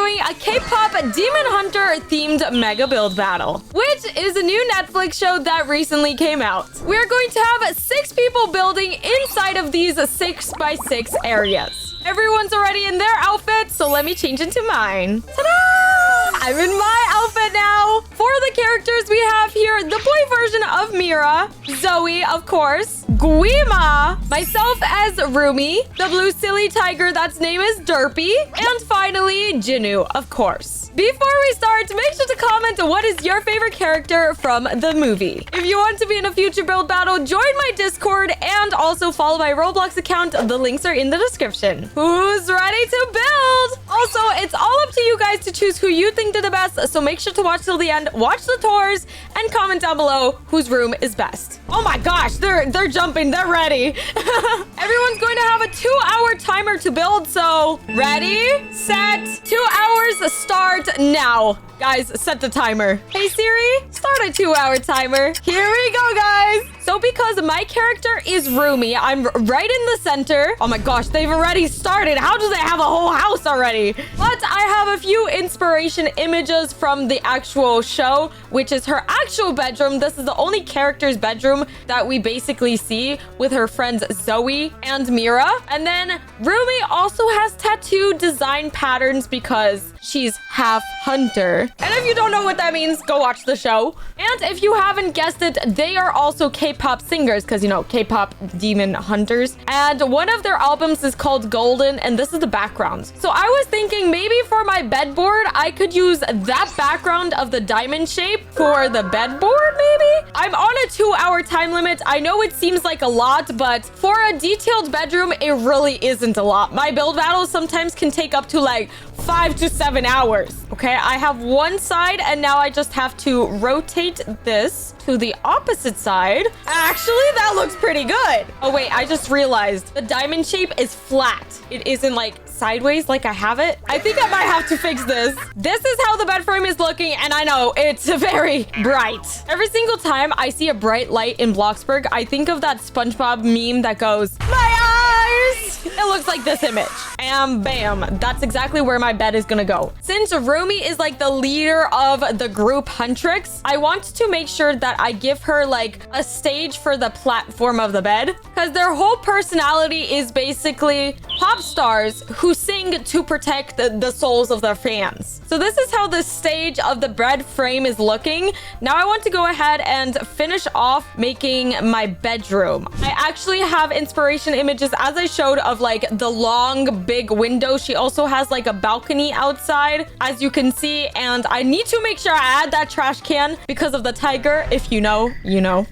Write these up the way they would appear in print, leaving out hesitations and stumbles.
doing a K-pop Demon Hunter themed mega build battle, which is a new Netflix show that recently came out. We're going to have 6 people building inside of these 6x6 areas. Everyone's already in their outfit, so let me change into mine. Ta-da! I'm in my outfit now. For the characters we have here, the boy version of Mira, Zoe, of course, Guima, myself as Rumi, the blue silly tiger that's name is Derpy, and finally, Jinu, of course. Before we start, make sure to comment what is your favorite character from the movie. If you want to be in a future build battle, join my Discord and also follow my Roblox account. The links are in the description. Who's ready to build? Also, it's all up to you guys to choose who you think did the best, so make sure to watch till the end, watch the tours, and comment down below whose room is best. Oh my gosh, they're jumping, they're ready. Everyone's going to have a 2-hour timer to build, so ready, set, 2 hours, start now. Guys, set the timer. Hey Siri, start a 2-hour timer. Here we go, guys. So because my character is Rumi, I'm right in the center. Oh my gosh, they've already started. How do they have a whole house already? But I have a few inspiration images from the actual show, which is her actual bedroom. This is the only character's bedroom that we basically see with her friends Zoe and Mira. And then Rumi also has tattoo design patterns because she's half hunter. And if you don't know what that means, go watch the show. And if you haven't guessed it, they are also K-pop singers because, you know, K-pop Demon Hunters. And one of their albums is called Golden, and this is the background. So I was thinking maybe for my bedboard, I could use that background of the diamond shape for the bedboard, maybe? I'm on a 2-hour time limit. I know it seems like a lot, but for a detailed bedroom, it really isn't a lot. My build battles sometimes can take up to like 5 to 7 hours. Okay, I have one side and now I just have to rotate this to the opposite side. Actually, that looks pretty good. Oh wait, I just realized the diamond shape is flat. It isn't like sideways like I have it. I think I might have to fix this. This is how the bed frame is looking, and I know it's very bright. Every single time I see a bright light in Bloxburg, I think of that SpongeBob meme that goes, my eyes! It looks like this image. And bam, that's exactly where my bed is gonna go. Since Rumi is like the leader of the group Huntrix, I want to make sure that I give her like a stage for the platform of the bed, because their whole personality is basically pop stars who sing to protect the souls of their fans. So this is how the stage of the bed frame is looking. Now I want to go ahead and finish off making my bedroom. I actually have inspiration images, as I showed, of like the long big window. She also has like a balcony outside, as you can see, and I need to make sure I add that trash can because of the tiger. If you know, you know.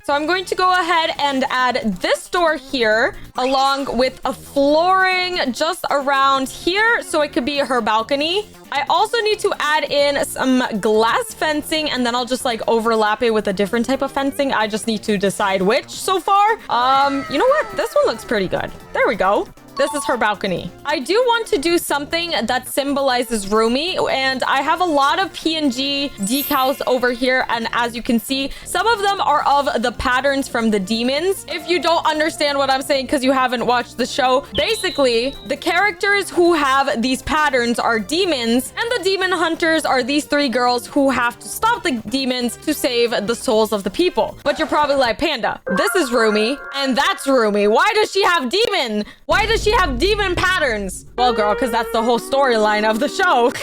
So I'm going to go ahead and add this door here along with a flooring just around here so it could be her balcony. I also need to add in some glass fencing, and then I'll just like overlap it with a different type of fencing. I just need to decide which so far. You know what? This one looks pretty good. There we go. This is her balcony. I do want to do something that symbolizes Rumi, and I have a lot of PNG decals over here, and as you can see, some of them are of the patterns from the demons. If you don't understand what I'm saying because you haven't watched the show, basically, the characters who have these patterns are demons, and the demon hunters are these 3 girls who have to stop the demons to save the souls of the people. But you're probably like, Panda, this is Rumi, and that's Rumi. Why does she have demon? Why does she have demon patterns? Well, girl, because that's the whole storyline of the show.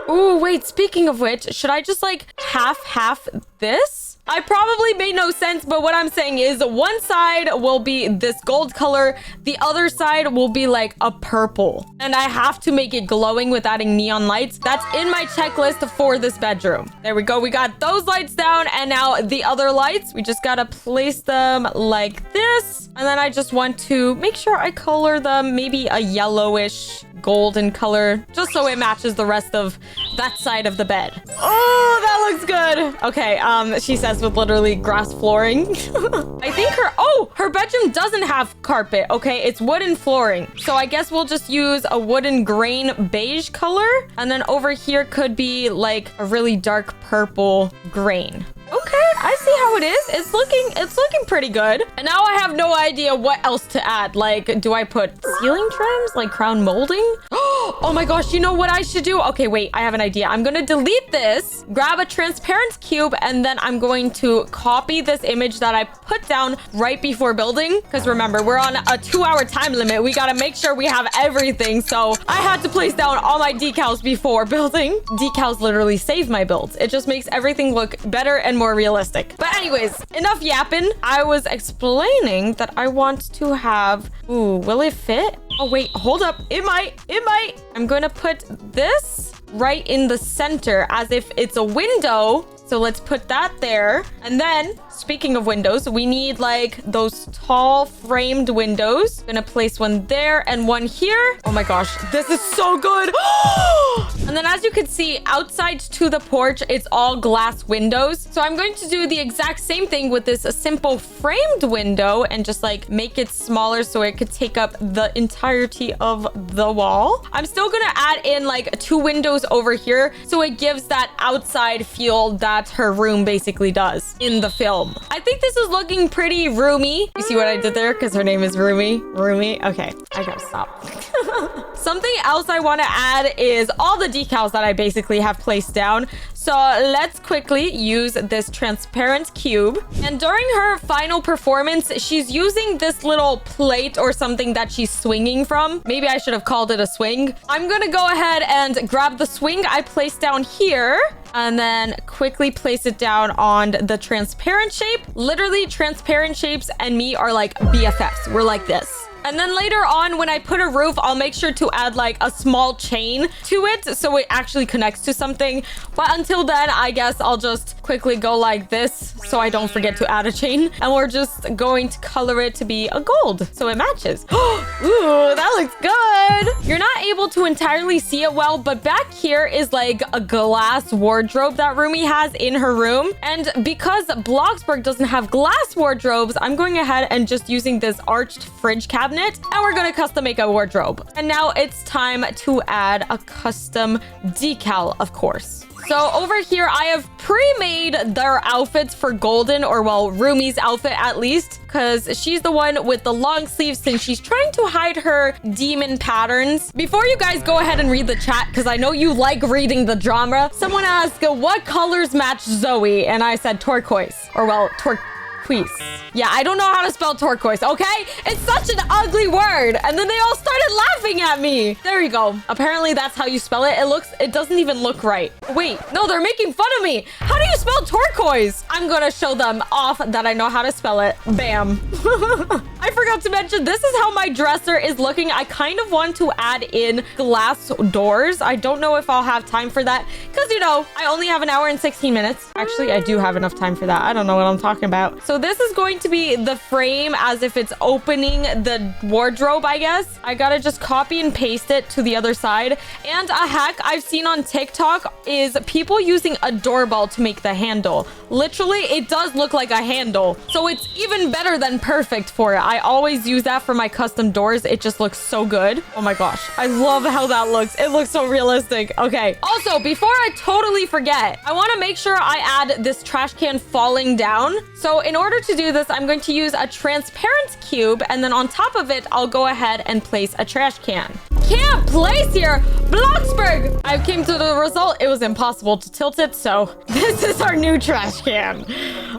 Ooh, wait, speaking of which, should I just like half this? I probably made no sense, but what I'm saying is one side will be this gold color, the other side will be like a purple, and I have to make it glowing with adding neon lights. That's in my checklist for this bedroom. There we go. We got those lights down, and now the other lights, we just gotta place them like this, and then I just want to make sure I color them maybe a yellowish golden color, just so it matches the rest of that side of the bed. Oh, that looks good. Okay, she says with literally grass flooring. I think her bedroom doesn't have carpet. Okay, it's wooden flooring. So I guess we'll just use a wooden grain beige color. And then over here could be like a really dark purple grain. Okay, I see how it is. It's looking pretty good. And now I have no idea what else to add. Like, do I put ceiling trims? Like crown molding? Oh my gosh, you know what I should do? Okay, wait, I have an idea. I'm gonna delete this, grab a transparent cube, and then I'm going to copy this image that I put down right before building. Because remember, we're on a 2-hour time limit. We gotta make sure we have everything. So I had to place down all my decals before building. Decals literally save my builds. It just makes everything look better and more realistic. But anyways, enough yapping. I was explaining that I want to have... Ooh, will it fit? Oh, wait, hold up. It might. I'm going to put this right in the center as if it's a window. So let's put that there. And then, speaking of windows, we need like those tall framed windows. Gonna place one there and one here. Oh my gosh, this is so good. And then as you can see, outside to the porch, it's all glass windows. So I'm going to do the exact same thing with this simple framed window and just like make it smaller so it could take up the entirety of the wall. I'm still gonna add in like 2 windows over here so it gives that outside feel that her room basically does in the film. I think this is looking pretty roomy. You see what I did there? Because her name is Roomy. Roomy. Okay, I gotta stop. Something else I want to add is all the decals that I basically have placed down. So let's quickly use this transparent cube. And during her final performance, she's using this little plate or something that she's swinging from. Maybe I should have called it a swing. I'm gonna go ahead and grab the swing I placed down here and then quickly place it down on the transparent shape. Literally, transparent shapes and me are like BFFs. We're like this. And then later on, when I put a roof, I'll make sure to add like a small chain to it so it actually connects to something. But until then, I guess I'll just quickly go like this so I don't forget to add a chain. And we're just going to color it to be a gold so it matches. Ooh, that looks good. You're not able to entirely see it well, but back here is like a glass wardrobe that Rumi has in her room. And because Bloxburg doesn't have glass wardrobes, I'm going ahead and just using this arched fridge cabinet. And we're gonna custom make a wardrobe. And now it's time to add a custom decal, of course. So over here, I have pre-made their outfits for Golden, or well, Rumi's outfit at least, because she's the one with the long sleeves since she's trying to hide her demon patterns. Before you guys go ahead and read the chat, because I know you like reading the drama, someone asked, what colors match Zoe? And I said turquoise, or well, turquoise. Yeah, I don't know how to spell turquoise, okay? It's such an ugly word. And then they all started laughing at me. There you go. Apparently that's how you spell it. It doesn't even look right. Wait, no, they're making fun of me. How do you spell turquoise? I'm gonna show them off that I know how to spell it. Bam. I forgot to mention, this is how my dresser is looking. I kind of want to add in glass doors. I don't know if I'll have time for that because, you know, I only have an hour and 16 minutes. Actually, I do have enough time for that. I don't know what I'm talking about. So this is going to be the frame as if it's opening the wardrobe, I guess. I gotta just copy and paste it to the other side. And a hack I've seen on TikTok is people using a doorbell to make the handle. Literally, it does look like a handle. So it's even better than perfect for it. I always use that for my custom doors. It just looks so good. Oh my gosh. I love how that looks. It looks so realistic. Okay. Also, before I totally forget, I want to make sure I add this trash can falling down. So in order to do this, I'm going to use a transparent cube, and then on top of it, I'll go ahead and place a trash can. Can't place here. Bloxburg. I came to the result. It was impossible to tilt it, so this is our new trash can.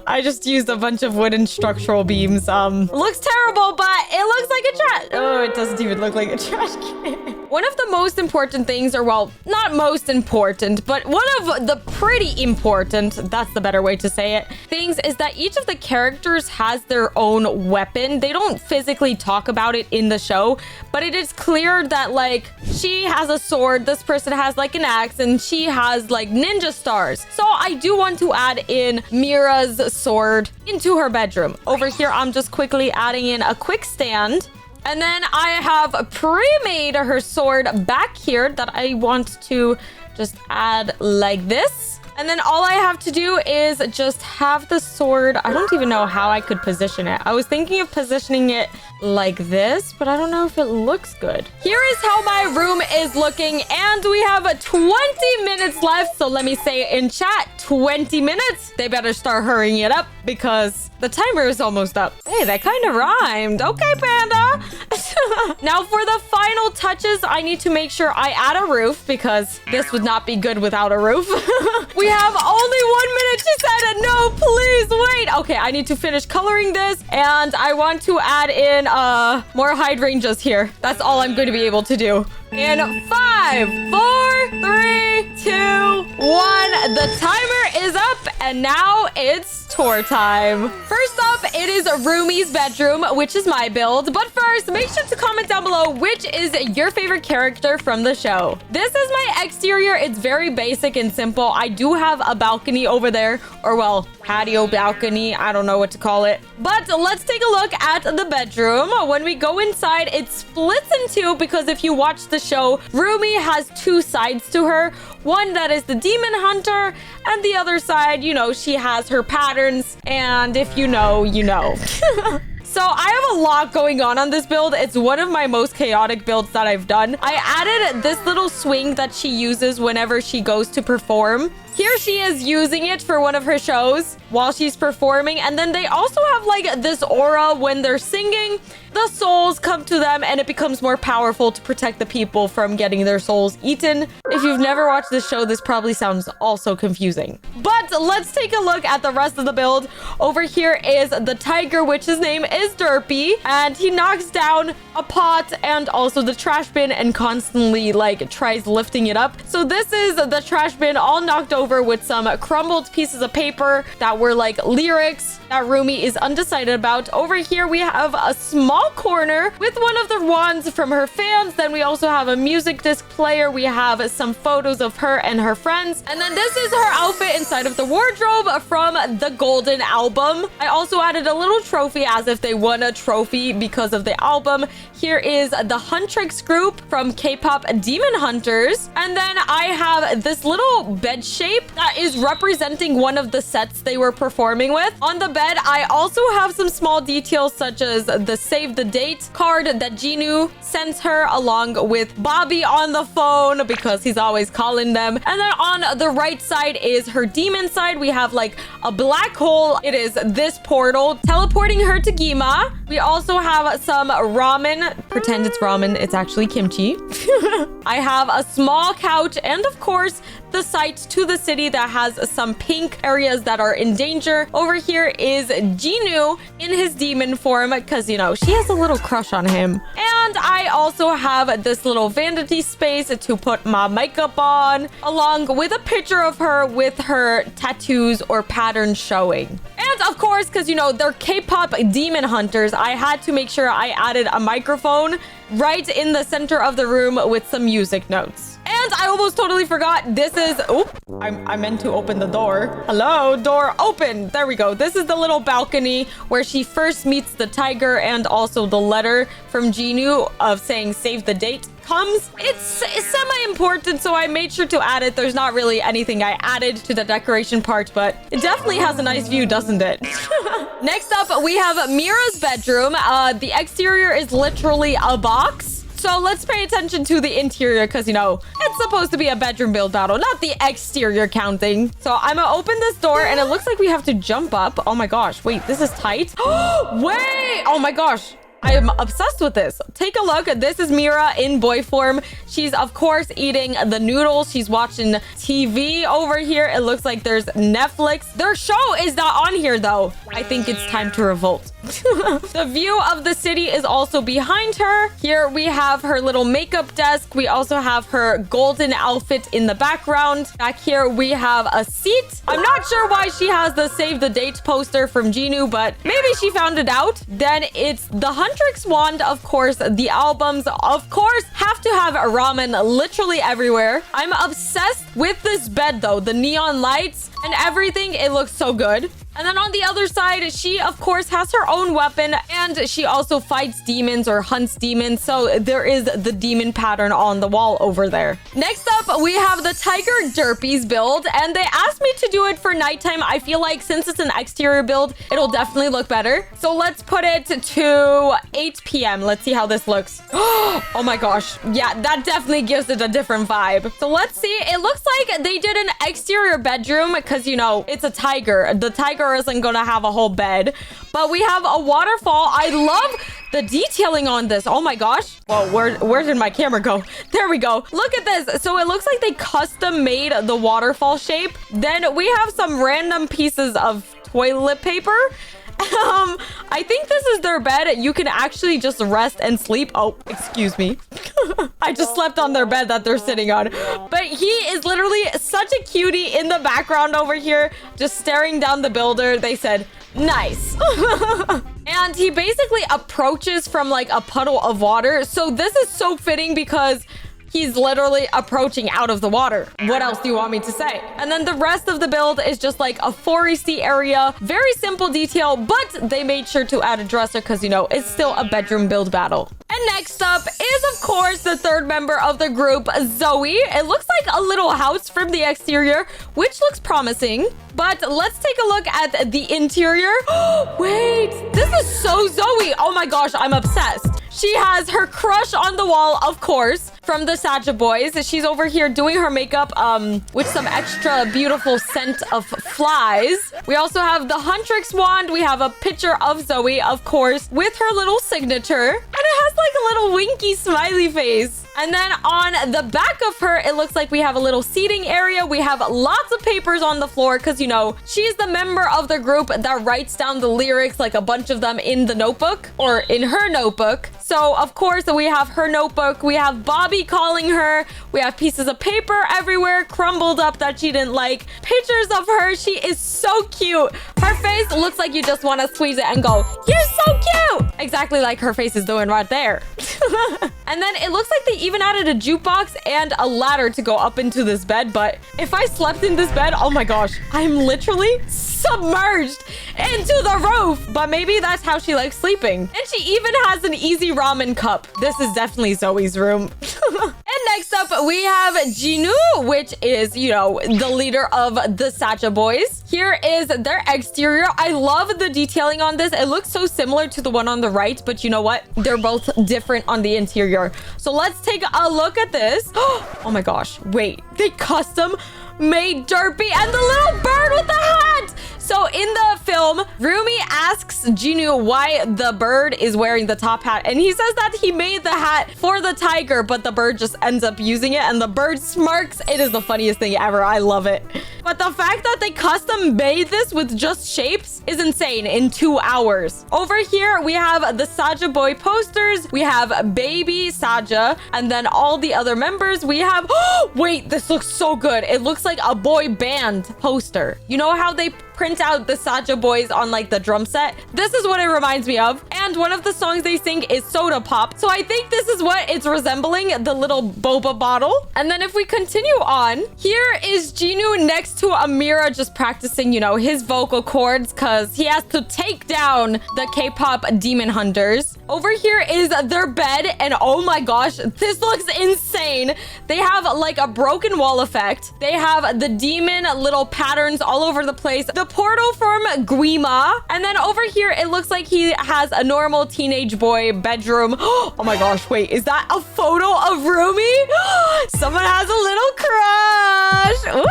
I just used a bunch of wooden structural beams. Looks terrible, but it looks like a trash. Oh, it doesn't even look like a trash can. One of the most important things, or well, not most important, but one of the pretty important, that's the better way to say it, things is that each of the characters has their own weapon. They don't physically talk about it in the show, but it is clear that like she has a sword, this person has like an axe, and she has like ninja stars. So I do want to add in Mira's sword into her bedroom. Over here, I'm just quickly adding in a quick stand. And then I have pre-made her sword back here that I want to just add like this. And then all I have to do is just have the sword. I don't even know how I could position it. I was thinking of positioning it like this, but I don't know if it looks good. Here is how my room is looking, and we have 20 minutes left. So let me say in chat, 20 minutes. They better start hurrying it up because the timer is almost up. Hey, that kind of rhymed. Okay, Panda. Now for the final touches, I need to make sure I add a roof because this would not be good without a roof. We have only 1 minute. She said, no, please wait. Okay, I need to finish coloring this, and I want to add in more hydrangeas here. That's all I'm going to be able to do. In 5, 4, 3, 2, 1. The timer is up, and now it's tour time. First up, it is Rumi's bedroom, which is my build. But first, make sure to comment down below which is your favorite character from the show. This is my exterior. It's very basic and simple. I do have a balcony over there, or well, patio balcony. I don't know what to call it. But let's take a look at the bedroom. When we go inside, it splits in two because if you watch the show, Rumi has two sides to her. One that is the demon hunter, and the other side, you know, she has her patterns, and if you know, you know. So I have a lot going on this build. It's one of my most chaotic builds that I've done. I added this little swing that she uses whenever she goes to perform. Here she is using it for one of her shows while she's performing. And then they also have like this aura when they're singing. The souls come to them and it becomes more powerful to protect the people from getting their souls eaten. If you've never watched this show, this probably sounds also confusing. But let's take a look at the rest of the build. Over here is the tiger, which his name is Derpy. And he knocks down a pot and also the trash bin and constantly like tries lifting it up. So this is the trash bin all knocked over with some crumbled pieces of paper that were like lyrics that Rumi is undecided about. Over here, we have a small corner with one of the wands from her fans. Then we also have a music disc player. We have some photos of her and her friends. And then this is her outfit inside of the wardrobe from the Golden album. I also added a little trophy as if they won a trophy because of the album. Here is the Huntrix group from K-pop Demon Hunters. And then I have this little bed shape that is representing one of the sets they were performing with. On the bed, I also have some small details such as the save the date card that Jinu sends her along with Bobby on the phone because he's always calling them. And then on the right side is her demon side. We have like a black hole. It is this portal teleporting her to Gima. We also have some ramen. Pretend it's ramen. It's actually kimchi. I have a small couch and of course the site to the city that has some pink areas that are in danger. Over here is Jinu in his demon form because, you know, she has a little crush on him. And I also have this little vanity space to put my makeup on, along with a picture of her with her tattoos or patterns showing. And of course, because, you know, they're K-pop demon hunters, I had to make sure I added a microphone right in the center of the room with some music notes. And I almost totally forgot. This is... Oh, I meant to open the door. Hello, door open. There we go. This is the little balcony where she first meets the tiger and also the letter from Jinu of saying save the date comes. It's semi-important, so I made sure to add it. There's not really anything I added to the decoration part, but it definitely has a nice view, doesn't it? Next up, we have Mira's bedroom. The exterior is literally a box. So let's pay attention to the interior because, you know, it's supposed to be a bedroom build battle, not the exterior counting. So I'm gonna open this door and it looks like we have to jump up. Oh my gosh. Wait, this is tight. Wait. Oh my gosh. I am obsessed with this. Take a look. This is Mira in boy form. She's, of course, eating the noodles. She's watching TV over here. It looks like there's Netflix. Their show is not on here, though. I think it's time to revolt. The view of the city is also behind her. Here we have her little makeup desk. We also have her golden outfit in the background. Back here we have a seat. I'm not sure why she has the save the date poster from Jinu, but maybe she found it out. Then it's the Huntrix wand, of course. The albums, of course, have to have ramen literally everywhere. I'm obsessed with this bed though. The neon lights and everything. It looks so good. And then on the other side, she, of course, has her own weapon, and she also fights demons or hunts demons. So there is the demon pattern on the wall over there. Next up, we have the Tiger Derpies build, and they asked me to do it for nighttime. I feel like since it's an exterior build, it'll definitely look better. So let's put it to 8 p.m. Let's see how this looks. Oh my gosh. Yeah, that definitely gives it a different vibe. So let's see. It looks like they did an exterior bedroom because, you know, it's a tiger. The tiger isn't gonna have a whole bed, but we have a waterfall. I love the detailing on this. Oh my gosh. Well, where did my camera go? There we go. Look at this. So it looks like they custom made the waterfall shape. Then we have some random pieces of toilet paper. I think this is their bed. You can actually just rest and sleep. Oh, excuse me. I just slept on their bed that they're sitting on. But he is literally such a cutie in the background over here, just staring down the builder. They said, nice. And he basically approaches from like a puddle of water. So this is so fitting because he's literally approaching out of the water. What else do you want me to say? And then the rest of the build is just like a foresty area. Very simple detail, but they made sure to add a dresser because, you know, it's still a bedroom build battle. And next up is, of course, the third member of the group, Zoe. It looks like a little house from the exterior, which looks promising. But let's take a look at the interior. Wait, this is so Zoe. Oh my gosh, I'm obsessed. She has her crush on the wall, of course, from the Sacha Boys. She's over here doing her makeup with some extra beautiful scent of flies. We also have the Huntrix wand. We have a picture of Zoe, of course, with her little signature. And it has like a little winky smiley face. And then on the back of her, it looks like we have a little seating area. We have lots of papers on the floor because, you know, she's the member of the group that writes down the lyrics, like a bunch of them in the notebook or in her notebook. So, of course, we have her notebook. We have Bobby calling her. We have pieces of paper everywhere, crumbled up that she didn't like. Pictures of her. She is so cute. Her face looks like you just want to squeeze it and go, you're so cute. Exactly like her face is doing right there. And then it looks like they even added a jukebox and a ladder to go up into this bed. But if I slept in this bed, oh my gosh, I'm literally submerged into the roof. But maybe that's how she likes sleeping. And she even has an easy ramen cup. This is definitely Zoe's room. And next up, we have Jinu, which is, you know, the leader of the Sacha Boys. Here is their exterior. I love the detailing on this. It looks so similar to the one on the right, but you know what? They're both different on the interior. So let's take a look at this. Oh my gosh. Wait, they custom made Derpy and the little bird with the hat. So in the film, Rumi asks Jinu why the bird is wearing the top hat. And he says that he made the hat for the tiger, but the bird just ends up using it and the bird smirks. It is the funniest thing ever. I love it. But the fact that they custom made this with just shapes is insane in 2 hours. Over here, we have the Sacha Boy posters. We have baby Sacha and then all the other members. We have, wait, this looks so good. It looks like a boy band poster. You know how they print out the Sacha Boys on like the drum set? This is what it reminds me of. And one of the songs they sing is Soda Pop. So I think this is what it's resembling, the little boba bottle. And then if we continue on, here is Jinu next to Amira just practicing, you know, his vocal cords because he has to take down the K-pop Demon Hunters. Over here is their bed and oh my gosh, this looks insane. They have like a broken wall effect. They have the demon little patterns all over the place. The portal from Guima. And then over here, it looks like he has a normal teenage boy bedroom. Oh my gosh, wait, is that a photo of Rumi? Someone has a little crush. Ooh.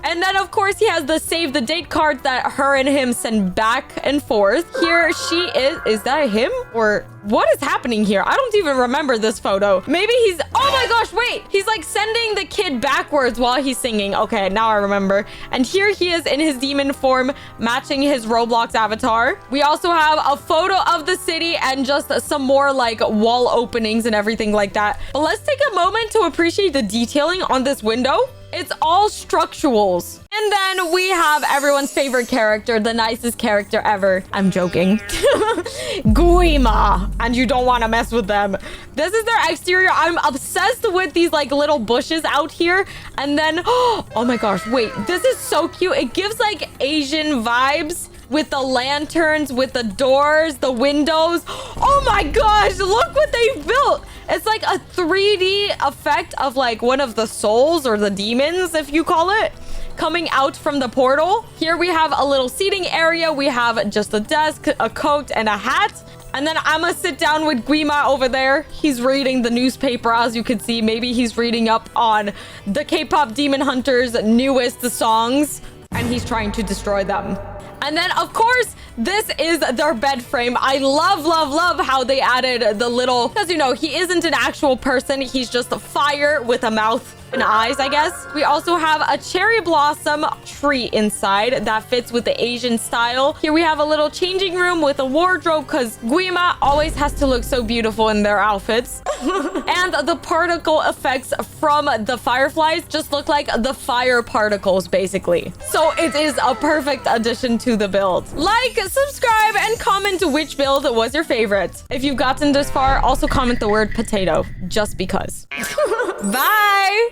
And then, of course, he has the save the date card that her and him send back and forth. Here she is. Is that him? Or what is happening here? I don't even remember this photo. Maybe he's... Oh my gosh, wait. He's like sending the kid backwards while he's singing. Okay, now I remember. And here he is in his demon form, matching his Roblox avatar. We also have a photo of the city and just some more like wall openings and everything like that. But let's take a moment to appreciate the detailing on this window. It's all structurals. And then we have everyone's favorite character, the nicest character ever. I'm joking. Guima. And you don't want to mess with them. This is their exterior. I'm obsessed with these like little bushes out here. And then, oh my gosh, wait, this is so cute. It gives like Asian vibes. with the lanterns, with the doors, the windows. Oh my gosh, look what they built. It's like a 3D effect of like one of the souls or the demons, if you call it, coming out from the portal. Here we have a little seating area. We have just a desk, a coat, and a hat. And then I'm gonna sit down with Guima over there. He's reading the newspaper, as you can see. Maybe he's reading up on the K-pop Demon Hunter's newest songs, and he's trying to destroy them. And then, of course, this is their bed frame. I love, love, love how they added the little... Because, you know, he isn't an actual person. He's just a fire with a mouth and eyes, I guess. We also have a cherry blossom tree inside that fits with the Asian style. Here we have a little changing room with a wardrobe because Guima always has to look so beautiful in their outfits. And the particle effects from the fireflies just look like the fire particles, basically. So it is a perfect addition to the build. Like, subscribe, and comment which build was your favorite. If you've gotten this far, also comment the word potato, just because. Bye!